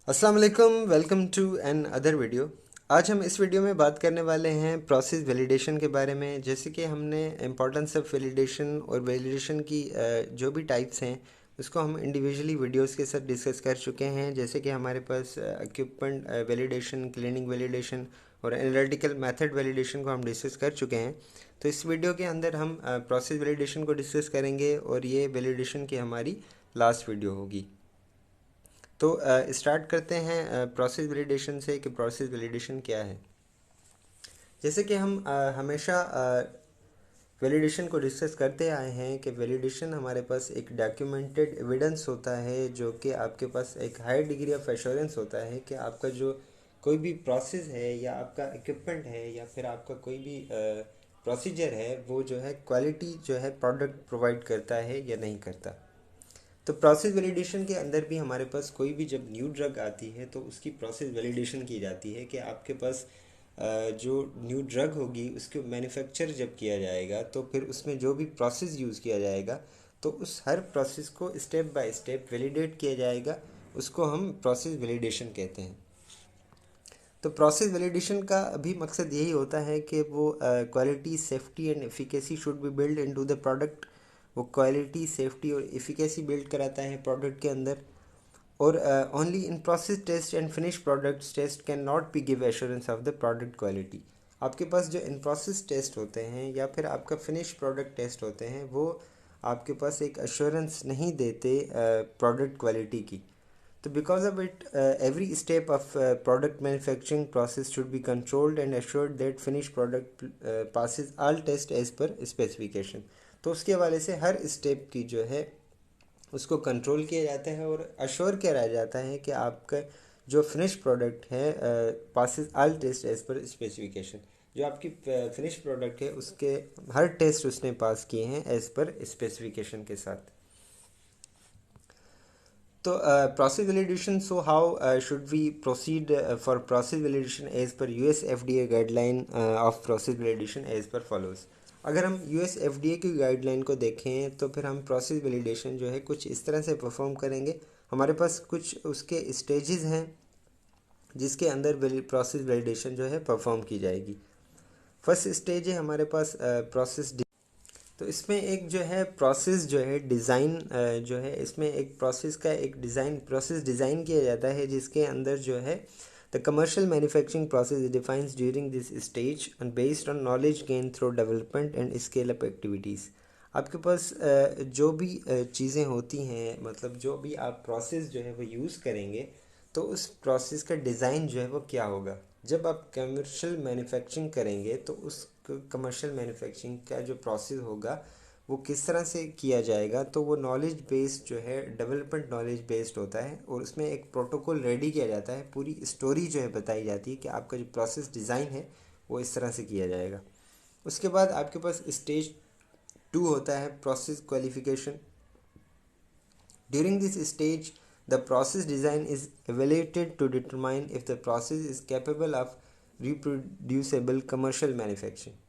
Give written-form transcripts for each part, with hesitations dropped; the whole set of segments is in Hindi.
अस्सलाम वालेकुम, welcome to another video. आज हम इस वीडियो में बात करने वाले हैं प्रोसेस वैलिडेशन के बारे में। जैसे कि हमने इम्पोर्टेंस ऑफ वैलिडेशन और वैलिडेशन की जो भी टाइप्स हैं उसको हम इंडिविजुअली वीडियोस के साथ डिस्कस कर चुके हैं। जैसे कि हमारे पास इक्विपमेंट वैलिडेशन, क्लीनिंग वैलिडेशन और एनालिटिकल मेथड वैलिडेशन को हम डिस्कस कर चुके हैं। तो इस वीडियो के अंदर हम प्रोसेस वैलिडेशन को डिस्कस करेंगे और ये वैलिडेशन की हमारी लास्ट वीडियो होगी। तो स्टार्ट करते हैं प्रोसेस वैलिडेशन से कि प्रोसेस वैलिडेशन क्या है। जैसे कि हम हमेशा वैलिडेशन को डिस्कस करते आए हैं कि वैलिडेशन हमारे पास एक डॉक्यूमेंटेड एविडेंस होता है, जो कि आपके पास एक हाई डिग्री ऑफ एश्योरेंस होता है कि आपका जो कोई भी प्रोसेस है या आपका इक्विपमेंट है या फिर आपका कोई भी प्रोसीजर है वो जो है क्वालिटी जो है प्रोडक्ट प्रोवाइड करता है या नहीं करता। तो प्रोसेस वैलिडेशन के अंदर भी हमारे पास कोई भी जब न्यू ड्रग आती है तो उसकी प्रोसेस वैलिडेशन की जाती है कि आपके पास जो न्यू ड्रग होगी उसको मैन्युफैक्चर जब किया जाएगा तो फिर उसमें जो भी प्रोसेस यूज़ किया जाएगा तो उस हर प्रोसेस को स्टेप बाय स्टेप वैलिडेट किया जाएगा। उसको हम प्रोसेस वैलिडेशन कहते हैं। तो प्रोसेस वैलिडेशन का भी मकसद यही होता है कि वो quality, safety and efficacy should be build into the product. वो क्वालिटी, सेफ्टी और एफिकेसी बिल्ड कराता है प्रोडक्ट के अंदर। और only in process test and finish products test can not be give assurance of the product quality. आपके पास जो इन प्रोसेस टेस्ट होते हैं या फिर आपका फिनिश प्रोडक्ट टेस्ट होते हैं वो आपके पास एक एश्योरेंस नहीं देते प्रोडक्ट क्वालिटी की। तो because of it, every step of product manufacturing process should be controlled and assured that finished product passes all test as per specification। तो उसके हवाले से हर स्टेप की जो है उसको कंट्रोल किया जाता है और अश्योर किया जाता है कि आपका जो फिनिश प्रोडक्ट है passes all test as per specification. जो आपकी फिनिश प्रोडक्ट है उसके हर टेस्ट उसने पास किए हैं एज पर स्पेसिफिकेशन के साथ। तो process validation, so how should we proceed for process validation as per US FDA guideline of process validation as per follows. अगर हम यूएस एफडीए की गाइडलाइन को देखें तो फिर हम प्रोसेस वैलिडेशन जो है कुछ इस तरह से परफॉर्म करेंगे। हमारे पास कुछ उसके स्टेजेस हैं जिसके अंदर प्रोसेस वैलिडेशन जो है परफॉर्म की जाएगी। फर्स्ट स्टेज है हमारे पास प्रोसेस। तो इसमें एक जो है प्रोसेस जो है डिज़ाइन जो है इसमें एक प्रोसेस का एक डिज़ाइन प्रोसेस डिज़ाइन किया जाता है जिसके अंदर जो है the commercial manufacturing process defines during this stage and based on knowledge gain through development and scale up activities. आपके पास जो भी चीज़ें होती हैं, मतलब जो भी आप प्रोसेस जो है वो यूज़ करेंगे तो उस प्रोसेस का डिज़ाइन जो है वो क्या होगा। जब आप कमर्शियल मैन्युफैक्चरिंग करेंगे तो उस कमर्शियल मैन्युफैक्चरिंग का जो प्रोसेस होगा वो किस तरह से किया जाएगा, तो वो नॉलेज बेस्ड जो है डेवलपमेंट नॉलेज बेस्ड होता है और उसमें एक प्रोटोकॉल रेडी किया जाता है। पूरी स्टोरी जो है बताई जाती है कि आपका जो प्रोसेस डिज़ाइन है वो इस तरह से किया जाएगा। उसके बाद आपके पास स्टेज 2 होता है process qualification. During this stage, the process design is evaluated to determine if the process is capable of reproducible commercial manufacturing।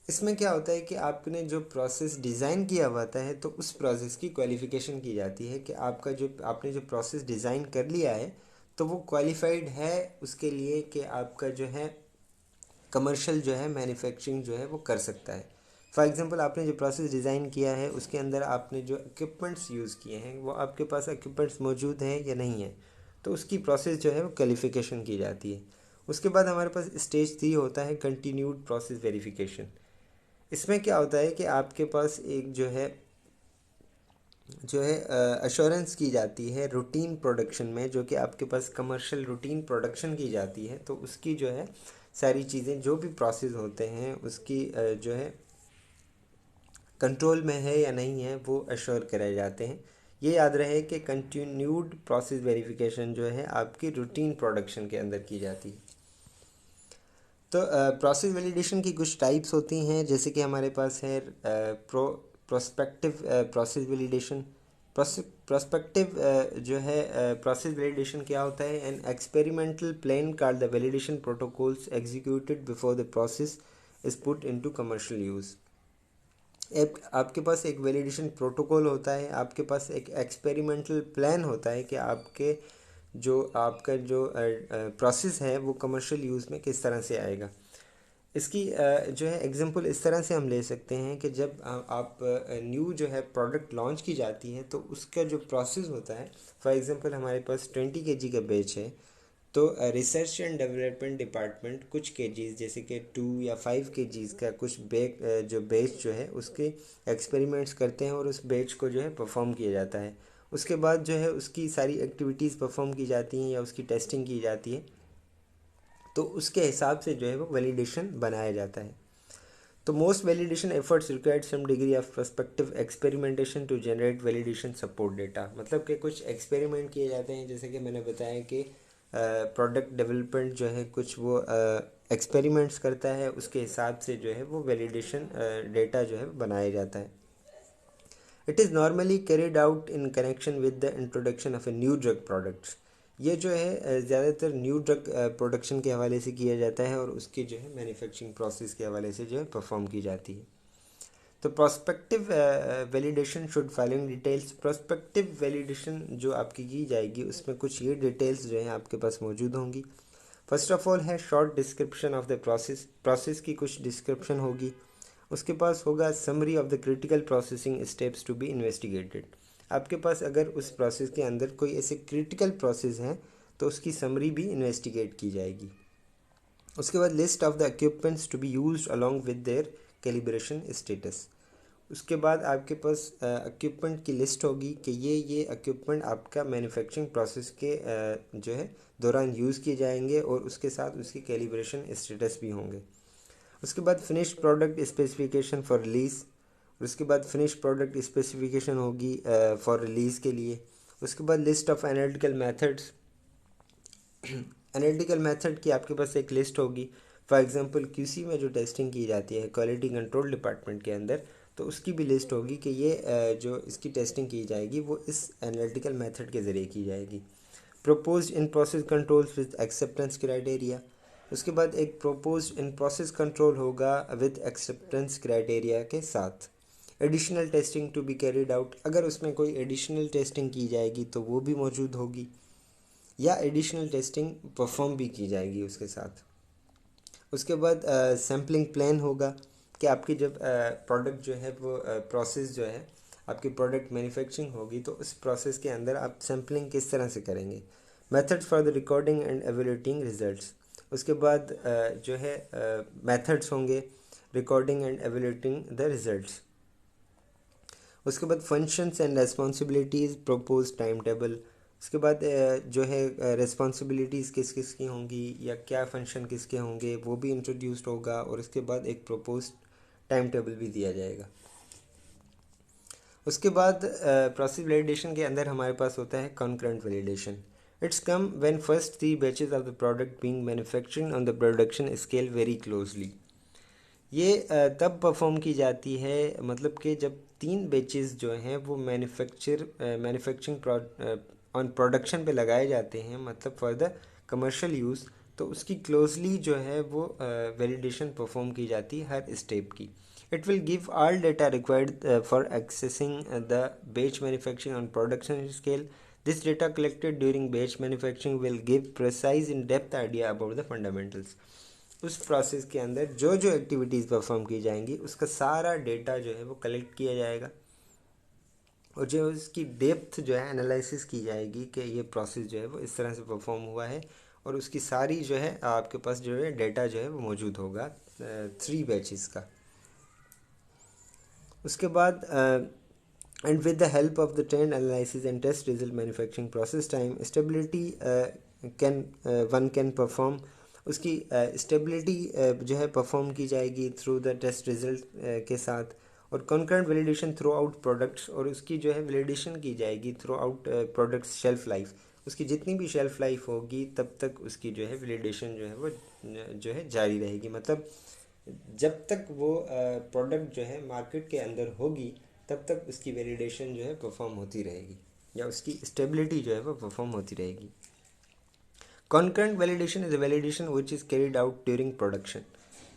इसमें क्या होता है कि आपने जो प्रोसेस डिज़ाइन किया हुआ है तो उस प्रोसेस की क्वालिफिकेशन की जाती है कि आपका जो आपने जो प्रोसेस डिज़ाइन कर लिया है तो वो क्वालिफाइड है उसके लिए कि आपका जो है कमर्शियल जो है मैन्युफैक्चरिंग जो है वो कर सकता है। फॉर एग्जांपल, आपने जो प्रोसेस डिज़ाइन किया है उसके अंदर आपने जो इक्विपमेंट्स यूज़ किए हैं वो आपके पास इक्विपमेंट्स मौजूद हैं या नहीं है, तो उसकी प्रोसेस जो है वो क्वालिफिकेशन की जाती है। उसके बाद हमारे पास स्टेज 3 होता है कंटिन्यूड प्रोसेस वेरिफिकेशन। इसमें क्या होता है कि आपके पास एक जो है अश्योरेंस की जाती है रूटीन प्रोडक्शन में, जो कि आपके पास कमर्शियल रूटीन प्रोडक्शन की जाती है तो उसकी जो है सारी चीज़ें जो भी प्रोसेस होते हैं उसकी जो है कंट्रोल में है या नहीं है वो अश्योर कराए जाते हैं। ये याद रहे कि कंटिन्यूड प्रोसेस वेरिफिकेशन जो है आपकी रूटीन प्रोडक्शन के अंदर की जाती है। तो प्रोसेस वैलिडेशन की कुछ टाइप्स होती हैं, जैसे कि हमारे पास है प्रोस्पेक्टिव प्रोसेस वैलिडेशन। प्रोस्पेक्टिव जो है प्रोसेस वैलिडेशन क्या होता है, an experimental plan called the validation protocols executed before the process is put into commercial use. एक आपके पास एक वैलिडेशन प्रोटोकॉल होता है, आपके पास एक एक्सपेरिमेंटल प्लान होता है कि आपके जो आपका जो प्रोसेस है वो कमर्शियल यूज़ में किस तरह से आएगा। इसकी जो है एग्जांपल इस तरह से हम ले सकते हैं कि जब आप न्यू जो है प्रोडक्ट लॉन्च की जाती है तो उसका जो प्रोसेस होता है, फॉर एग्जांपल हमारे पास 20 kg का बैच है, तो रिसर्च एंड डेवलपमेंट डिपार्टमेंट कुछ केजीज़ जैसे कि 2 या 5 kgs का कुछ जो बैच जो है उसके एक्सपेरिमेंट्स करते हैं और उस बैच को जो है परफॉर्म किया जाता है। उसके बाद जो है उसकी सारी एक्टिविटीज़ परफॉर्म की जाती हैं या उसकी टेस्टिंग की जाती है, तो उसके हिसाब से जो है वो वैलिडेशन बनाया जाता है। तो most validation efforts required some degree of perspective experimentation to generate validation support data. मतलब कि कुछ एक्सपेरिमेंट किए जाते हैं, जैसे कि मैंने बताया कि प्रोडक्ट डेवलपमेंट जो है कुछ वो एक्सपेरिमेंट्स करता है, उसके हिसाब से जो है वो वैलिडेशन डेटा जो है बनाया जाता है। It is normally carried out in connection with the introduction of a new drug products. ये जो है ज़्यादातर न्यू ड्रग प्रोडक्शन के हवाले से किया जाता है और उसके जो है मैन्युफैक्चरिंग प्रोसेस के हवाले से जो है परफॉर्म की जाती है। तो prospective validation should following details. Prospective validation जो आपकी की जाएगी उसमें कुछ ये डिटेल्स जो हैं आपके पास मौजूद होंगी। फर्स्ट ऑफ ऑल है short description of the process. Process की कुछ डिस्क्रिप्शन होगी। उसके पास होगा summary of the critical processing steps to be investigated. आपके पास अगर उस प्रोसेस के अंदर कोई ऐसे क्रिटिकल प्रोसेस हैं तो उसकी समरी भी इन्वेस्टिगेट की जाएगी। उसके बाद list of the equipments to be used along with their calibration status. उसके बाद आपके पास इक्विपमेंट की लिस्ट होगी कि ये इक्विपमेंट आपका मैन्युफैक्चरिंग प्रोसेस के जो है दौरान यूज़ किए जाएंगे और उसके साथ उसकी कैलिब्रेशन स्टेटस भी होंगे। उसके बाद finish product specification for release. उसके बाद फिनिश प्रोडक्ट स्पेसिफिकेशन होगी फॉर रिलीज़ के लिए। उसके बाद list of analytical methods. Analytical method की आपके पास एक लिस्ट होगी। फॉर एग्जांपल क्यूसी में जो टेस्टिंग की जाती है क्वालिटी कंट्रोल डिपार्टमेंट के अंदर, तो उसकी भी लिस्ट होगी कि ये जो इसकी टेस्टिंग की जाएगी वो इस एनालिटिकल मेथड के ज़रिए की जाएगी। Proposed in process controls with acceptance criteria. उसके बाद एक प्रोपोज्ड इन प्रोसेस कंट्रोल होगा विद एक्सेप्टेंस क्राइटेरिया के साथ। Additional testing to be carried out. अगर उसमें कोई एडिशनल टेस्टिंग की जाएगी तो वो भी मौजूद होगी, या एडिशनल टेस्टिंग परफॉर्म भी की जाएगी उसके साथ। उसके बाद सैम्पलिंग प्लान होगा कि आपकी जब प्रोडक्ट जो है वो प्रोसेस जो है आपकी प्रोडक्ट मैन्युफैक्चरिंग होगी तो उस प्रोसेस के अंदर आप सैम्पलिंग किस तरह से करेंगे। Methods for the recording and evaluating results. उसके बाद जो है मेथड्स होंगे recording and evaluating the results. उसके बाद functions and responsibilities propose time table. उसके बाद जो है रिस्पॉन्सिबिलिटीज़ किस किस की होंगी या क्या फंक्शन किसके होंगे वो भी इंट्रोड्यूस्ड होगा और उसके बाद एक प्रपोज टाइम टेबल भी दिया जाएगा। उसके बाद प्रोसेस वैलिडेशन के अंदर हमारे पास होता है concurrent validation. It's come when first 3 batches of the product being manufacturing on the production scale very closely. ये तब परफॉर्म की जाती है, मतलब कि जब 3 बैचेस जो हैं वो मैन्युफैक्चरिंग ऑन प्रोडक्शन पे लगाए जाते हैं, मतलब फॉर द कमर्शियल यूज़, तो उसकी क्लोजली जो है वो वैलिडेशन परफॉर्म की जाती है हर स्टेप की। It will give all data required for accessing the batch manufacturing on production scale. This data collected during batch manufacturing will give precise in depth idea about the fundamentals. उस प्रोसेस के अंदर जो जो एक्टिविटीज़ परफॉर्म की जाएंगी उसका सारा डेटा जो है वो कलेक्ट किया जाएगा और जो उसकी डेप्थ जो है एनालिसिस की जाएगी कि ये प्रोसेस जो है वो इस तरह से परफॉर्म हुआ है और उसकी सारी जो है आपके पास जो है डेटा जो है वो मौजूद होगा 3 बैचेस का। उसके बाद and with the help of the trend analysis and test result manufacturing process time stability can one can perform. उसकी स्टेबिलिटी जो है परफॉर्म की जाएगी थ्रू द टेस्ट रिजल्ट के साथ। और concurrent validation through out products, और उसकी जो है वैलिडेशन की जाएगी through out products shelf life. उसकी जितनी भी शेल्फ लाइफ होगी तब तक उसकी जो है वैलिडेशन जो है वो जो है जारी रहेगी। मतलब जब तक वो प्रोडक्ट जो है मार्केट के अंदर होगी तब तक उसकी वैलिडेशन जो है परफॉर्म होती रहेगी या उसकी स्टेबिलिटी जो है वो परफॉर्म होती रहेगी। Concurrent validation is a validation which is carried out during production.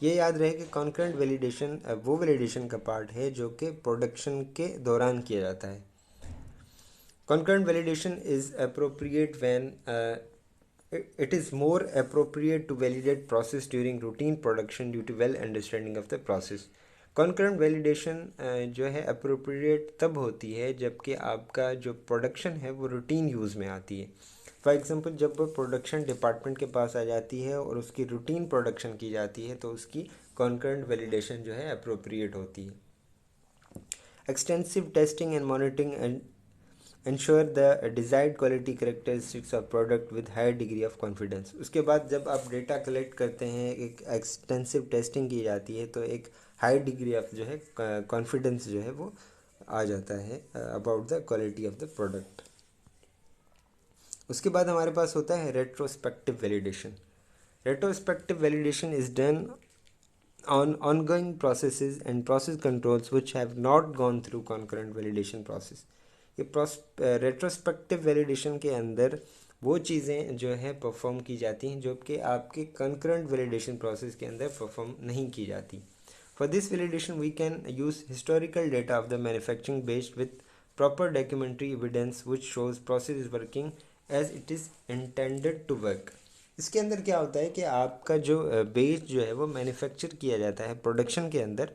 ये याद रहे कि कॉन्करेंट वैलिडेशन वो वैलिडेशन का पार्ट है जो कि प्रोडक्शन के दौरान किया जाता है। Concurrent validation is appropriate when it is more appropriate to validate process during routine production due to well understanding of the process. Concurrent validation जो है appropriate तब होती है जबकि आपका जो प्रोडक्शन है वो रूटीन यूज़ में आती है. फॉर एग्ज़ाम्पल जब वो प्रोडक्शन डिपार्टमेंट के पास आ जाती है और उसकी रूटीन प्रोडक्शन की जाती है तो उसकी concurrent validation जो है appropriate होती है. Extensive testing and monitoring and ensure the desired quality characteristics of product with higher degree of confidence. उसके बाद जब आप डेटा कलेक्ट करते हैं, एक एक्सटेंसिव टेस्टिंग की जाती है तो एक हाई डिग्री ऑफ जो है कॉन्फिडेंस जो है वो आ जाता है about the quality of the product. उसके बाद हमारे पास होता है retrospective validation. Retrospective validation is done on ongoing processes and process controls which have not gone through concurrent validation process. ये रेट्रोस्पेक्टिव वैलिडेशन के अंदर वो चीज़ें जो है परफॉर्म की जाती हैं जो कि आपके कंकरेंट वैलिडेशन प्रोसेस के अंदर परफॉर्म नहीं की जाती. For this validation we can use historical data of the manufacturing based with proper documentary evidence which shows process is working as it is intended to work. इसके अंदर क्या होता है कि आपका जो बेस जो है वो मैन्युफैक्चर किया जाता है प्रोडक्शन के अंदर,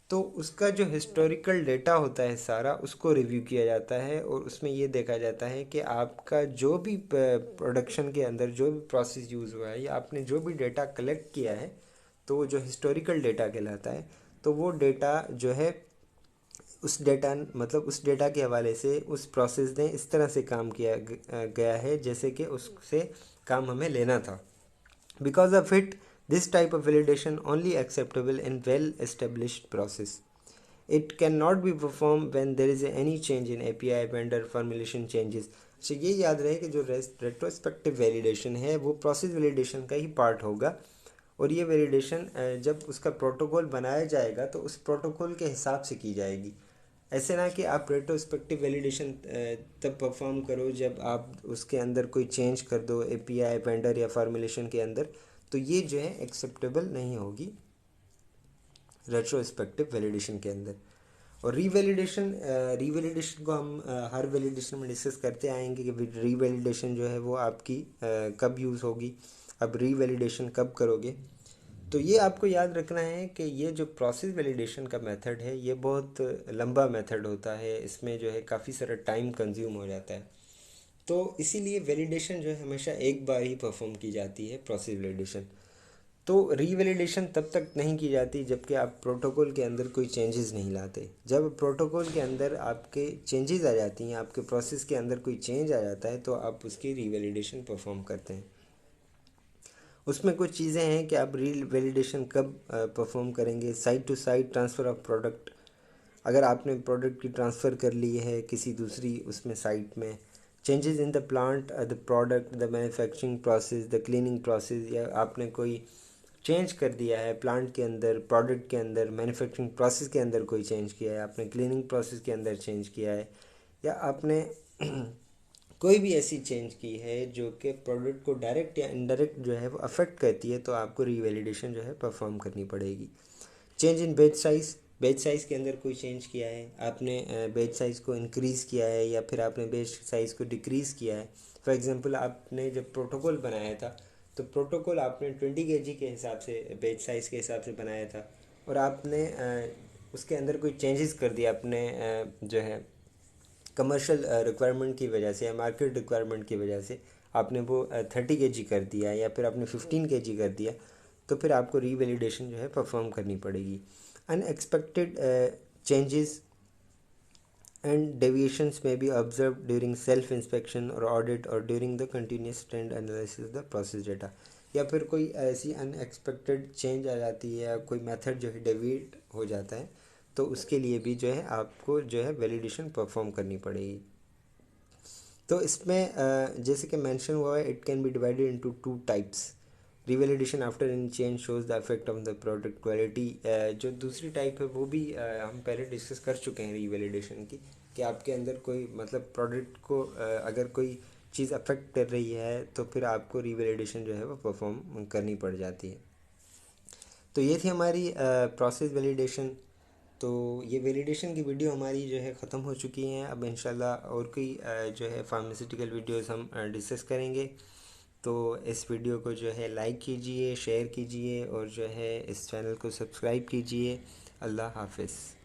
तो उसका जो हिस्टोरिकल डेटा होता है सारा उसको रिव्यू किया जाता है और उसमें ये देखा जाता है कि आपका जो भी प्रोडक्शन के अंदर जो भी प्रोसेस यूज़ हुआ है या आपने जो भी डेटा कलेक्ट किया है तो वो जो हिस्टोरिकल डेटा कहलाता है. तो वो डेटा जो है उस डेटा मतलब उस डेटा के हवाले से उस प्रोसेस ने इस तरह से काम किया गया है जैसे कि उससे काम हमें लेना था. Because of it this type of validation only acceptable in well established process. It cannot be performed when there is any change in API vendor formulation changes. तो ये याद रहे कि जो रेट्रोस्पेक्टिव वैलिडेशन है वो प्रोसेस वैलिडेशन का ही पार्ट होगा और ये वैलिडेशन जब उसका प्रोटोकॉल बनाया जाएगा तो उस प्रोटोकॉल के हिसाब से की जाएगी. ऐसे ना कि आप रेट्रोस्पेक्टिव वैलिडेशन तब परफॉर्म करो जब आप उसके अंदर कोई चेंज कर दो API वेंडर या फार्मूलेशन के अंदर, तो ये जो है एक्सेप्टेबल नहीं होगी रेट्रोस्पेक्टिव वैलिडेशन के अंदर. और रीवैलिडेशन को हम हर वैलिडेशन में डिस्कस करते आएंगे कि रीवैलिडेशन जो है वो आपकी कब यूज़ होगी, अब रीवैलिडेशन कब करोगे. तो ये आपको याद रखना है कि ये जो प्रोसेस वैलिडेशन का मेथड है ये बहुत लंबा मेथड होता है, इसमें जो है काफ़ी सारा टाइम कंज्यूम हो जाता है. तो इसीलिए वैलिडेशन जो है हमेशा एक बार ही परफॉर्म की जाती है प्रोसेस वैलिडेशन. तो रीवैलिडेशन तब तक नहीं की जाती जबकि आप प्रोटोकॉल के अंदर कोई चेंजेस नहीं लाते. जब प्रोटोकॉल के अंदर आपके चेंजेस आ जाती हैं, आपके प्रोसेस के अंदर कोई चेंज आ जाता है तो आप उसकी रीवैलिडेशन परफॉर्म करते हैं. उसमें कुछ चीज़ें हैं कि आप री वैलिडेशन कब परफॉर्म करेंगे. Site to site transfer of product, अगर आपने प्रोडक्ट की ट्रांसफ़र कर ली है किसी दूसरी उसमें साइट में. Changes in the plant, the product, the manufacturing process, the cleaning process, या आपने कोई चेंज कर दिया है प्लांट के अंदर, प्रोडक्ट के अंदर, मैन्युफैक्चरिंग प्रोसेस के अंदर कोई चेंज किया है, आपने क्लीनिंग प्रोसेस के अंदर चेंज किया है, या आपने कोई भी ऐसी चेंज की है जो कि प्रोडक्ट को डायरेक्ट या इनडायरेक्ट जो है वो अफेक्ट करती है, तो आपको रीवैलिडेशन जो है परफॉर्म करनी पड़ेगी. चेंज इन बेच साइज़ के अंदर कोई चेंज किया है, आपने बेच साइज़ को इंक्रीज़ किया है या फिर आपने बेच साइज़ को डिक्रीज़ किया है. फॉर एग्जांपल आपने जब प्रोटोकॉल बनाया था तो प्रोटोकॉल आपने 20 kg के हिसाब से बेच साइज़ के हिसाब से बनाया था और आपने उसके अंदर कोई चेंजेस कर दिया अपने जो है कमर्शियल रिक्वायरमेंट की वजह से या मार्केट रिक्वायरमेंट की वजह से आपने वो 30 kg कर दिया या फिर आपने 15 kg कर दिया, तो फिर आपको रीवैलिडेशन जो है परफॉर्म करनी पड़ेगी. अनएक्सपेक्टेड चेंजेस एंड डेविएशंस में B observe during self inspection और ऑडिट और during the continuous trend analysis the process data. या फिर कोई ऐसी अनएक्सपेक्टेड चेंज आ जाती है या कोई मेथड जो है डेविएट हो जाता है तो उसके लिए भी जो है आपको जो है वैलिडेशन परफॉर्म करनी पड़ेगी. तो इसमें जैसे कि मेंशन हुआ है, it can be divided into 2 types. Revalidation after any change shows the effect on the product quality. जो दूसरी टाइप है वो भी हम पहले डिस्कस कर चुके हैं रीवैलिडेशन की, कि आपके अंदर कोई मतलब प्रोडक्ट को अगर कोई चीज़ अफेक्ट कर रही है तो फिर आपको रीवैलिडेशन जो है वो परफॉर्म करनी पड़ जाती है. तो ये थी हमारी प्रोसेस वैलिडेशन. तो ये वैलिडेशन की वीडियो हमारी जो है ख़त्म हो चुकी हैं। अब इंशाल्लाह और कोई जो है फार्मास्यूटिकल वीडियोस हम डिस्कस करेंगे। तो इस वीडियो को जो है लाइक कीजिए, शेयर कीजिए और जो है इस चैनल को सब्सक्राइब कीजिए। अल्लाह हाफ़िज़।